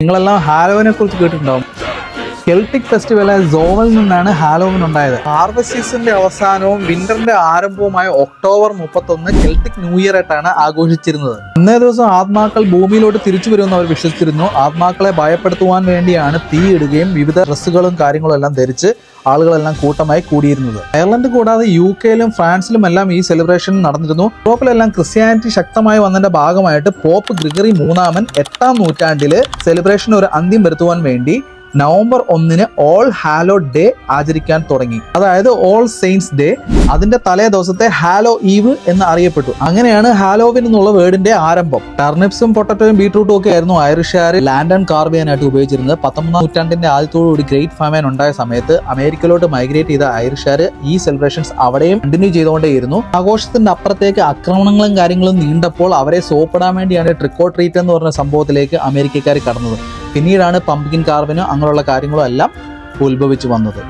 നിങ്ങളെല്ലാം ഹാലോവിനെ കുറിച്ച് കേട്ടിട്ടുണ്ടാവും. കെൽട്ടിക് ഫെസ്റ്റിവലായ സോവൽ നിന്നാണ് ഹാലോവിൻ ഉണ്ടായത്. ഹാർവസ്റ്റ് സീസണിന്റെ അവസാനവും വിന്ററിന്റെ ആരംഭവുമായ ഒക്ടോബർ 31 കെൽട്ടിക് ന്യൂ ഇയർ ആയിട്ടാണ് ആഘോഷിച്ചിരുന്നത്. അന്നേ ദിവസം ആത്മാക്കൾ ഭൂമിയിലോട്ട് തിരിച്ചു വരുമെന്ന് അവർ വിശ്വസിച്ചിരുന്നു. ആത്മാക്കളെ ഭയപ്പെടുത്തുവാൻ വേണ്ടിയാണ് തീയിടുകയും വിവിധ ഡ്രസ്സുകളും കാര്യങ്ങളും എല്ലാം ധരിച്ച് ആളുകളെല്ലാം കൂട്ടമായി കൂടിയിരുന്നത്. അയർലൻഡ് കൂടാതെ UK-ലും ഫ്രാൻസിലും എല്ലാം ഈ സെലിബ്രേഷൻ നടന്നിരുന്നു. യൂറോപ്പിലെല്ലാം ക്രിസ്ത്യാനിറ്റി ശക്തമായി വന്നതിന്റെ ഭാഗമായിട്ട് പോപ്പ് ഗ്രിഗറി മൂന്നാമൻ 8-ാം നൂറ്റാണ്ടില് സെലിബ്രേഷൻ ഒരു അന്ത്യം വരുത്തുവാൻ വേണ്ടി നവംബർ 1 ഓൾ ഹാലോ ഡേ ആചരിക്കാൻ തുടങ്ങി. അതായത് ഓൾ സെയിൻസ് ഡേ. അതിന്റെ തലേ ദിവസത്തെ ഹാലോ ഈവ് എന്ന് അറിയപ്പെട്ടു. അങ്ങനെയാണ് ഹാലോവിൻ എന്നുള്ള വേർഡിന്റെ ആരംഭം. ടർണിപ്സും പൊട്ടറ്റോയും ബീട്രൂട്ടും ഒക്കെ ആയിരുന്നു ഐറിഷുകാർ ലാൻഡ് ആൻഡ് കാർബിയാനായിട്ട് ഉപയോഗിച്ചിരുന്നത്. 19-ാം നൂറ്റാണ്ടിന്റെ ആദ്യത്തോടുകൂടി ഗ്രേറ്റ് ഫാമൈൻ ഉണ്ടായ സമയത്ത് അമേരിക്കയിലോട്ട് മൈഗ്രേറ്റ് ചെയ്ത ഐറിഷുകാർ ഈ സെലിബ്രേഷൻസ് അവിടെയും കണ്ടിന്യൂ ചെയ്തുകൊണ്ടേയിരുന്നു. ആഘോഷത്തിന്റെ അപ്പുറത്തേക്ക് ആക്രമണങ്ങളും കാര്യങ്ങളും നീണ്ടപ്പോൾ അവരെ സോപ്പിടാൻ വേണ്ടിയാണ് ട്രിക്ക് ഓർ ട്രീറ്റ് എന്ന് പറഞ്ഞ സംഭവത്തിലേക്ക് അമേരിക്കക്കാർ കടന്നത്. പിന്നീടാണ് പംകിൻ കാർവിനും അങ്ങനെയുള്ള കാര്യങ്ങളും എല്ലാം ഉത്ഭവിച്ചു വന്നത്.